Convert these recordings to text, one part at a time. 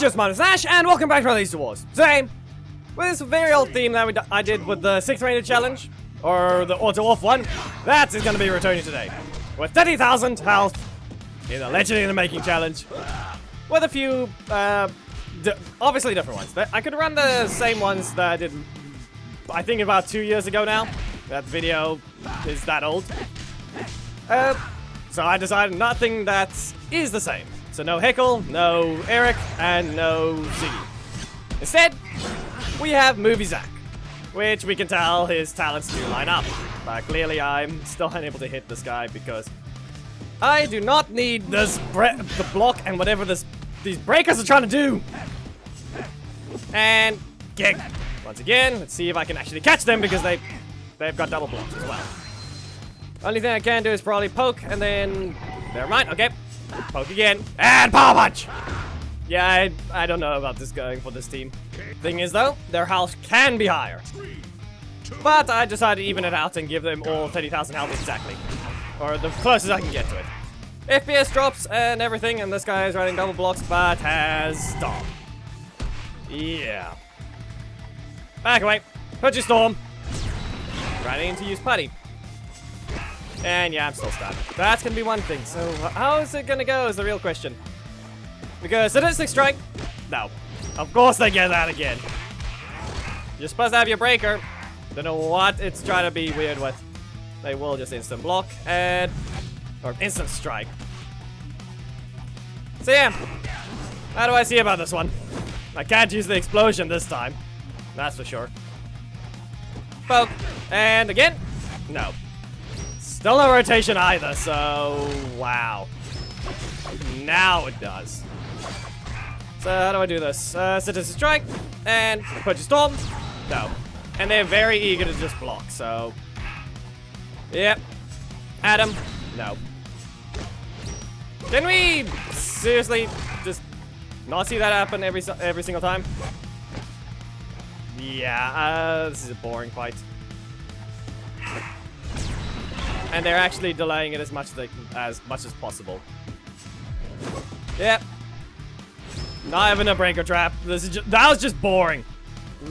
Avengers, my name is Nash, and welcome back to Unrelated Wars. Today, with this very old theme that I did with the 6th rated challenge, or the auto-off one, that is going to be returning today. With 30,000 health in a Legend in the Making challenge, with a few, obviously different ones. I could run the same ones that I did, I think about 2 years ago now. That video is that old. So I decided nothing that is the same. So no Heckle, no Eric, and no Ziggy. Instead, we have Movie Zach, which we can tell his talents do line up. But clearly I'm still unable to hit this guy because I do not need this the block and whatever these breakers are trying to do. And kick. Once again, let's see if I can actually catch them because they've got double blocks as well. Only thing I can do is probably poke and then... Never mind, okay. Poke again. And power punch! Yeah, I don't know about this going for this team. Thing is though, their health can be higher. But I decided to even it out and give them all 30,000 health exactly. Or the closest I can get to it. FPS drops and everything, and this guy is running double blocks but has Storm. Yeah. Back away. Put your Storm. Running to use Putty. And yeah, I'm still stunned. That's gonna be one thing. So how is it gonna go is the real question. Because Sadistic Strike? No. Of course they get that again. You're supposed to have your breaker. Don't know what it's trying to be weird with. They will just instant block and... or instant strike. So yeah. How do I see about this one? I can't use the explosion this time. That's for sure. Poke. And again? No. Still no rotation either, so... wow. Now it does. So how do I do this? Sadistic Strike, and Put your Storm. No. And they're very eager to just block, so... yep. Adam. No. Can we seriously just not see that happen every single time? Yeah, this is a boring fight. And they're actually delaying it as much as possible. Yep. Not even a breaker trap. That was just boring.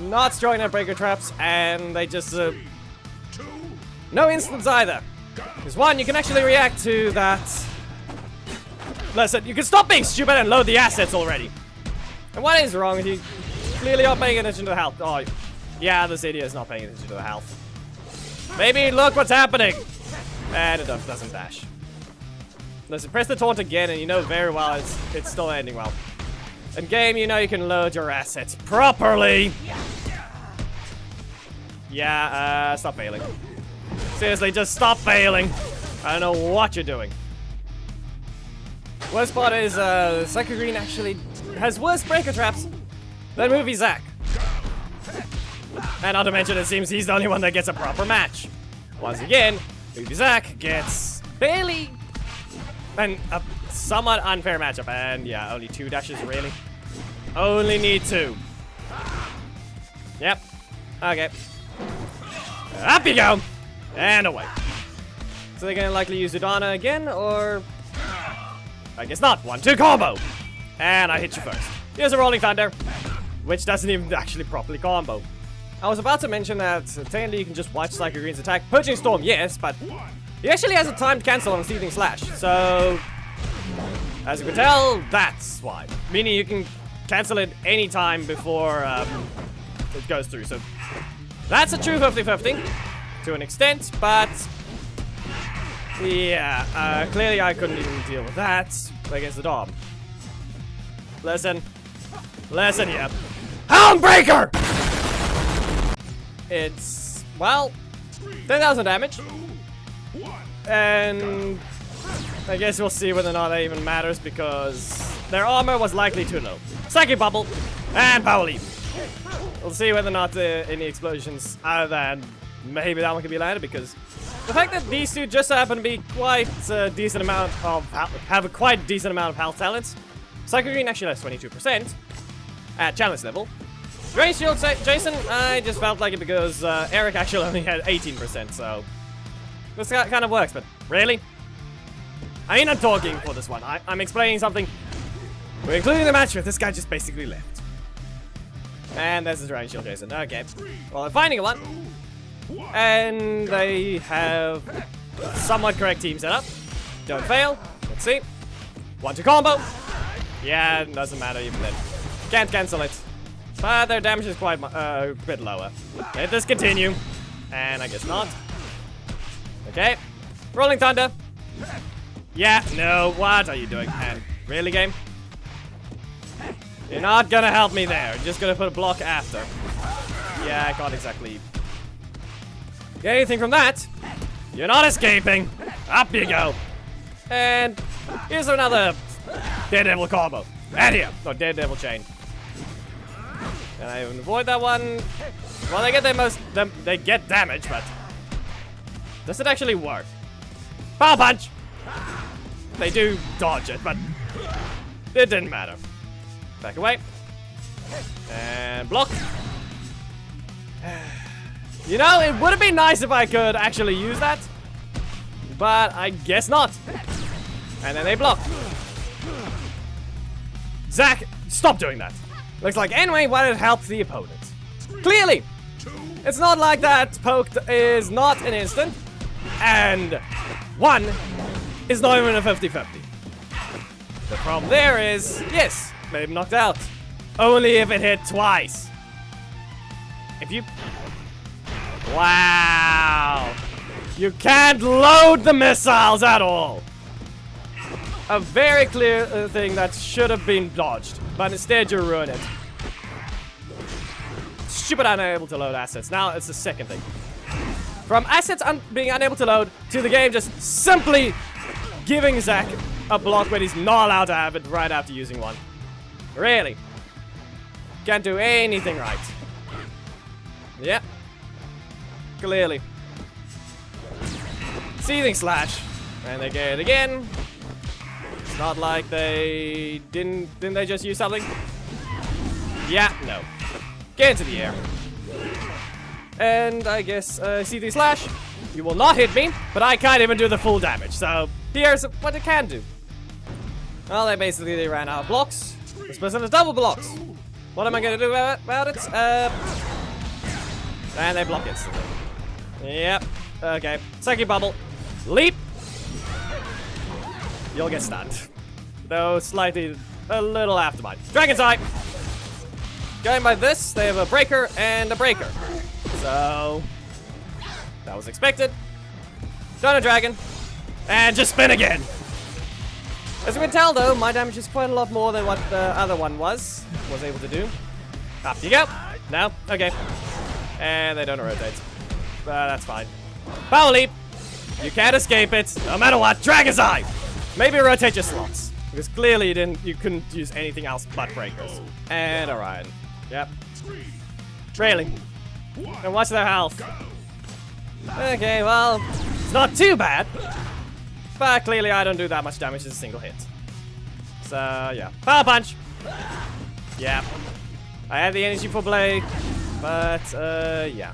Not throwing out breaker traps, and they just no instants either. Because one, you can actually react to that. Listen, you can stop being stupid and load the assets already. And what is wrong with you? Clearly not paying attention to the health. Oh, yeah, this idiot is not paying attention to the health. Maybe look what's happening. And it doesn't dash. Listen, press the taunt again and you know very well it's still ending well. In game, you know you can load your assets properly. Yeah, stop failing. Seriously, just stop failing. I don't know what you're doing. Worst part is, Psycho Green actually has worse breaker traps than Movie Zach. And not to mention, it seems he's the only one that gets a proper match. Once again, Movie Zach gets barely a somewhat unfair matchup. And yeah, only 2 dashes, really. Only need 2. Yep. Okay. Up you go! And away. So they're gonna likely use Udana again, or... I guess not. 1-2 combo! And I hit you first. Here's a Rolling Thunder, which doesn't even actually properly combo. I was about to mention that technically you can just watch Psycho Green's attack. Purging Storm, yes, but he actually has a timed cancel on Seething Slash. So, as you can tell, that's why. Meaning you can cancel it any time before it goes through. So, that's a true 50-50 to an extent, but yeah, clearly I couldn't even deal with that against the Dom. Listen here. Houndbreaker! It's, well, 10,000 damage. And I guess we'll see whether or not that even matters because their armor was likely too low. Psychic Bubble and Power Leap. We'll see whether or not any explosions other than maybe that one can be landed because the fact that these two just happen to be quite a decent amount of have a quite decent amount of health talents. Psycho Green actually has 22% at challenge level. Range Shield Jason, I just felt like it because Eric actually only had 18%, so this kind of works, but really? I mean, I'm talking for this one. I'm explaining something We're including the match with this guy just basically left. And there's his Dragon Shield Jason. Okay. Well, I'm finding one. And they have somewhat correct team setup. Don't fail. Let's see. 1-2 combo. Yeah, it doesn't matter even then. Can't cancel it. But their damage is quite a bit lower. Let this continue. And I guess not. Okay. Rolling Thunder. Yeah, no, what are you doing, man? Really, game? You're not gonna help me there. You're just gonna put a block after. Yeah, I can't exactly get anything from that. You're not escaping. Up you go. And here's another Daredevil combo. And here. No, Daredevil chain. And I even avoid that one. Well, they get they get damage, but does it actually work? Power punch! They do dodge it, but it didn't matter. Back away. And block. You know, it would have been nice if I could actually use that. But I guess not. And then they block. Zach, stop doing that. Looks like anyway, why it helps the opponent. Clearly! It's not like that poked is not an instant. And 1 is not even a 50-50. The problem there is, yes, maybe knocked out. Only if it hit twice. If you... Wow. You can't load the missiles at all. A very clear thing that should have been dodged, but instead you ruin it. Stupid unable to load assets. Now it's the second thing. From assets being unable to load to the game just simply giving Zach a block when he's not allowed to have it right after using one. Really. Can't do anything right. Yep. Clearly. Seething Slash. And they get it again. It's not like they didn't they just use something? Yeah, no. Get into the air. And I guess Seething Slash. You will not hit me, but I can't even do the full damage. So here's what it can do. Well, they ran out of blocks. This person has double blocks. What am I gonna do about it? And they block instantly. Yep. Okay. Psychic Bubble. Leap. You'll get stunned. Though slightly a little aftermind. Dragon's Eye. Going by this, they have a breaker and a breaker. So that was expected. Done a dragon. And just spin again. As you can tell though, my damage is quite a lot more than what the other one was able to do. Up you go. No? Okay. And they don't rotate. But that's fine. Power Leap. You can't escape it, no matter what. Dragon's Eye! Maybe rotate your slots. Because clearly you couldn't use anything else but breakers. And Orion. Yep. Really. And watch their health. Okay, well, it's not too bad. But clearly I don't do that much damage in a single hit. So, yeah. Power Punch! Yeah. I have the energy for Blade. But, yeah.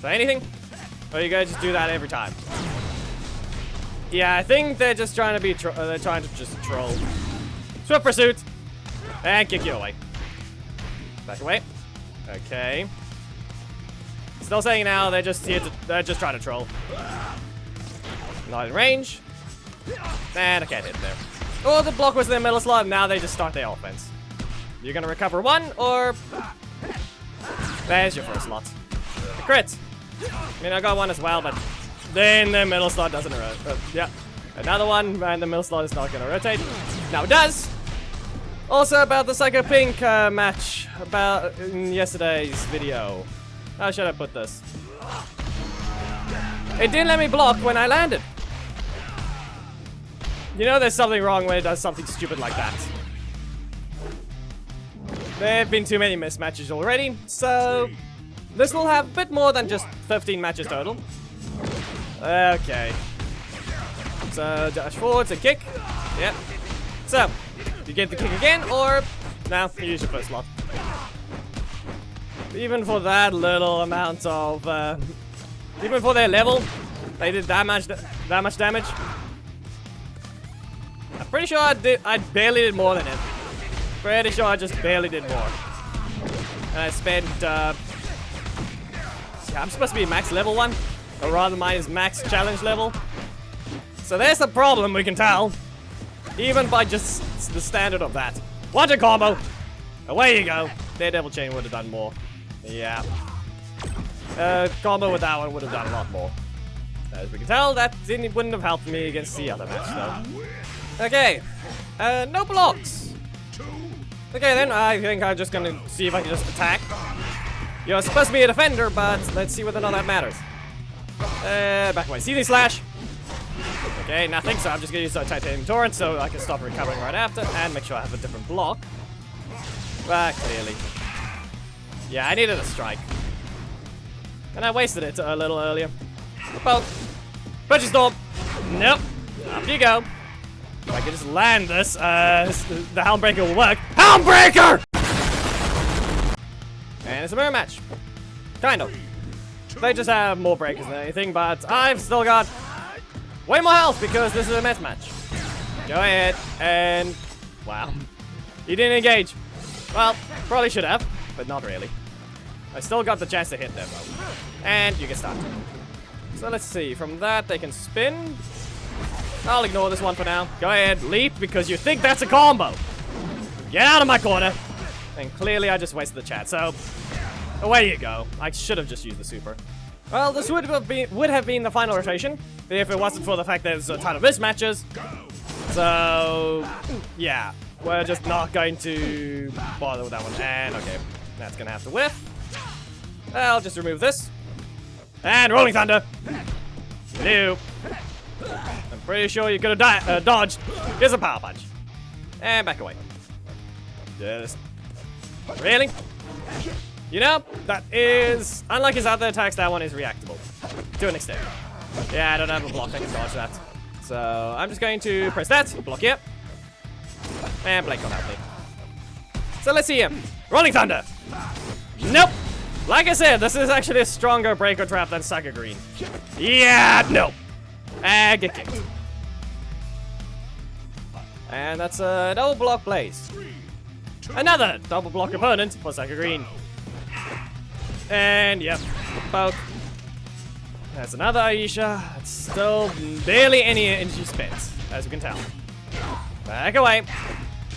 So anything? Or you guys just do that every time? Yeah, I think they're just trying to be they're trying to just troll. Swift Pursuit! And kick you away. Back away. Okay. Still saying now, they're just here to, they're just trying to troll. Not in range. And I can't hit there. Oh, the block was in the middle slot, and now they just start their offense. You're gonna recover one, or... There's your first slot. The crit. I mean, I got one as well, but then the middle slot doesn't rotate. Yeah. Another one, and the middle slot is not gonna rotate. Now it does! Also about the Psycho Pink match about in yesterday's video. How should I put this? It didn't let me block when I landed. You know there's something wrong when it does something stupid like that. There have been too many mismatches already, so this will have a bit more than just 15 matches total. Okay. So dash forwards and kick. Yep. So you get the kick again, or now you use your first slot. Even for that little amount of, even for their level, they did that much damage. I'm Pretty sure I barely did more than him. Pretty sure I just barely did more. And I spent, yeah, I'm supposed to be max level 1. Or rather, mine is max challenge level. So there's the problem, we can tell. Even by just the standard of that. Watch a combo! Away you go. Daredevil Chain would have done more. Yeah. Combo with that one would have done a lot more. As we can tell, that wouldn't have helped me against the other match, though. Okay. No blocks. Okay, then I think I'm just gonna see if I can just attack. You're supposed to be a defender, but let's see whether or not that matters. Back away. CD slash. Okay, nothing, so I'm just gonna use a titanium torrent so I can stop recovering right after and make sure I have a different block. Clearly. Yeah, I needed a strike. And I wasted it a little earlier. Poke. Punch storm. Nope. Up you go. If I can just land this, the Helmbreaker will work. Helmbreaker! And it's a mirror match. Kind of. They just have more breakers than anything, but I've still got way more health because this is a mess match. Go ahead and... Wow. He didn't engage. Well, probably should have, but not really. I still got the chance to hit them though. And you can start. So let's see. From that, they can spin. I'll ignore this one for now. Go ahead, leap, because you think that's a combo. Get out of my corner. And clearly I just wasted the chat, so away you go. I should have just used the super. Well, this would have been the final rotation if it wasn't for the fact that there's a ton of mismatches. So, yeah. We're just not going to bother with that one. And, okay. That's going to have to whiff. I'll just remove this. And Rolling Thunder. No. I'm pretty sure you could have dodged. Here's a power punch. And back away. Just... Really? You know, that is... Unlike his other attacks, that one is reactable. To an extent. Yeah, I don't have a block that can dodge that. So, I'm just going to press that. Block here. And Blake will help me. So, let's see him. Rolling Thunder. Nope. Like I said, this is actually a stronger breaker trap than Sucker Green. Yeah, no. And get kicked. And that's a double block plays. Another double block opponent for Sucker Green. And yep, poke. That's another Aisha. It's still barely any energy spent, as you can tell. Back away.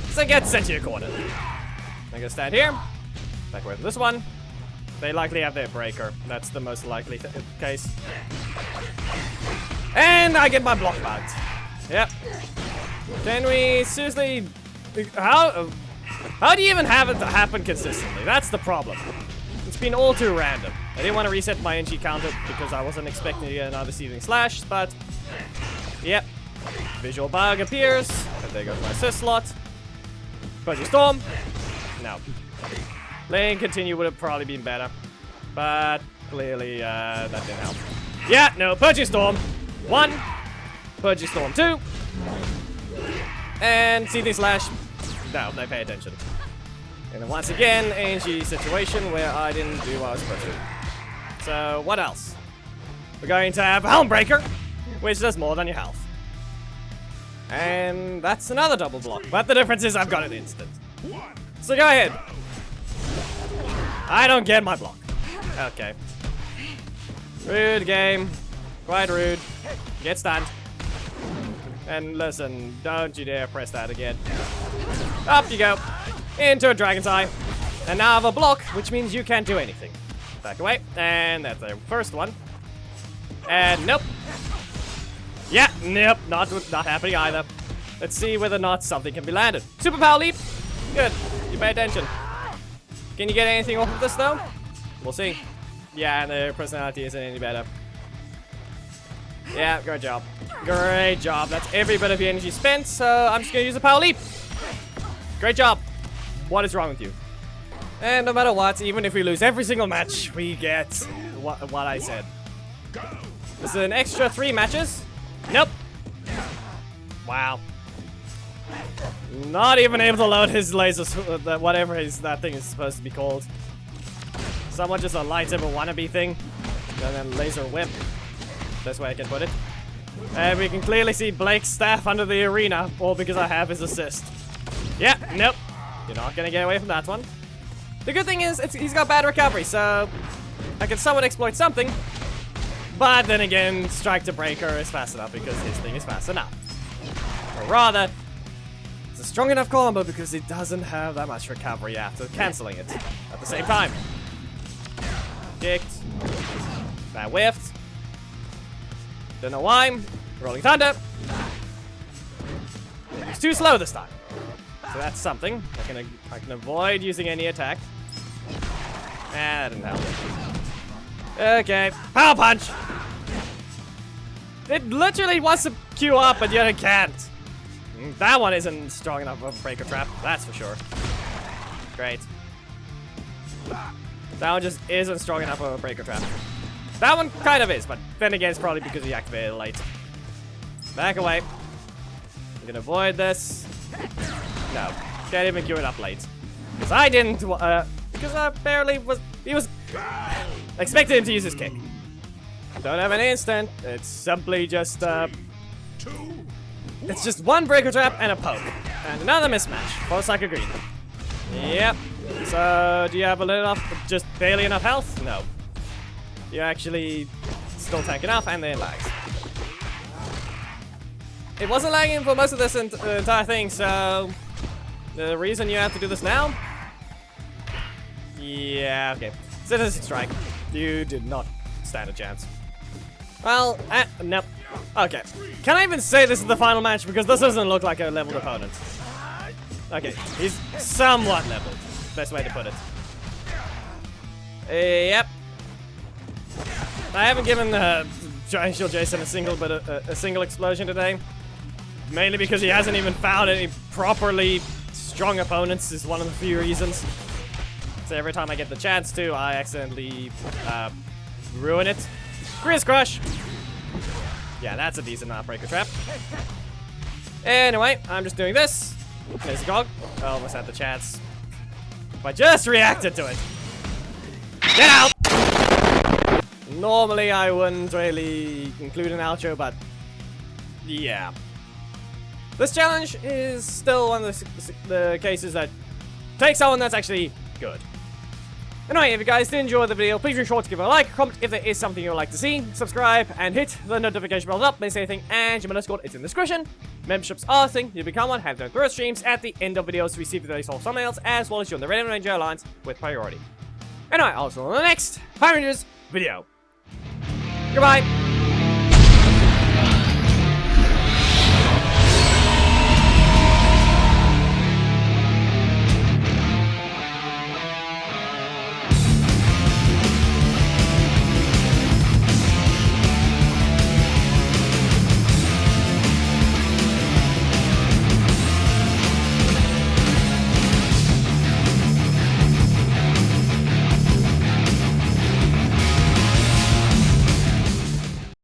So get sent to your corner. I'm gonna stand here. Back away from this one. They likely have their breaker. That's the most likely case. And I get my block bugged. Yep. Can we seriously... How do you even have it to happen consistently? That's the problem. It's been all too random. I didn't want to reset my NG counter because I wasn't expecting to get another seething slash, but... Yep. Visual bug appears. And there goes my assist slot. Fuzzy Storm. No. Lane continue would have probably been better. But clearly that didn't help. Yeah, no, Purging Storm. 1. Purging Storm 2. And Seething Slash. No, they pay attention. And then once again, ANG situation where I didn't do what I was supposed to. So, what else? We're going to have Helmbreaker, which does more than your health. And that's another double block. But the difference is I've got it instant. So go ahead. I don't get my block. Okay. Rude game. Quite rude. Get stunned. And listen, don't you dare press that again. Up you go. Into a Dragon's Eye. And now I have a block, which means you can't do anything. Back away. And that's the first one. And nope. Yeah, nope. Not happening either. Let's see whether or not something can be landed. Superpower leap. Good. You pay attention. Can you get anything off of this though? We'll see. Yeah, and their personality isn't any better. Yeah, great job. Great job. That's every bit of your energy spent, so I'm just gonna use a power leap. Great job. What is wrong with you? And no matter what, even if we lose every single match, we get what I said. This is an extra 3 matches. Nope. Wow. Not even able to load his lasers, whatever that thing is supposed to be called. Somewhat just a lightsaber wannabe thing. And then laser whip. Best way I can put it. And we can clearly see Blake's staff under the arena, all because I have his assist. Yeah, nope. You're not gonna get away from that one. The good thing is, he's got bad recovery, so I can somewhat exploit something. But then again, strike to breaker is fast enough because his thing is fast enough. Or rather, it's a strong enough combo because it doesn't have that much recovery after cancelling it at the same time. Kicked. That whiffed. Don't know why. Rolling Thunder. It's too slow this time. So that's something. I can avoid using any attack. That didn't help. Okay. Power Punch! It literally wants to queue up, but yet it can't. That one isn't strong enough of a breaker trap, that's for sure. Great. That one just isn't strong enough of a breaker trap. That one kind of is, but then again, it's probably because he activated it late. Back away. You can avoid this. No, can't even queue it up late. Because I didn't, because I barely was, he was expected him to use his kick. Don't have an instant, it's simply just, it's just one breaker trap and a poke. And another mismatch, both like a green. Yep. So, do you have a little enough, just barely enough health? No. You actually still tank enough, and then lags. It wasn't lagging for most of this entire thing, so the reason you have to do this now? Yeah, okay. Citizen Strike. You did not stand a chance. Well, nope. Okay. Can I even say this is the final match? Because this doesn't look like a leveled opponent. Okay, he's somewhat leveled. Best way to put it. Yep. I haven't given Giant Shield Jason a single explosion today. Mainly because he hasn't even found any properly strong opponents is one of the few reasons. So every time I get the chance to, I accidentally ruin it. Grizz Crush! Yeah, that's a decent breaker trap. Anyway, I'm just doing this. There's a Gog. I almost had the chance. If I just reacted to it. Get out! Normally I wouldn't really include an outro, but yeah. This challenge is still one of the cases that takes someone that's actually good. Anyway, if you guys did enjoy the video, please be sure to give it a like, comment if there is something you would like to see, subscribe, and hit the notification bell up, miss anything, and your Discord, it's in the description. Memberships are a thing, you become one, have them through streams at the end of videos to receive the latest thumbnails, as well as join the Red and Ranger Alliance with priority. Anyway, I'll see you on the next Power Rangers video. Goodbye!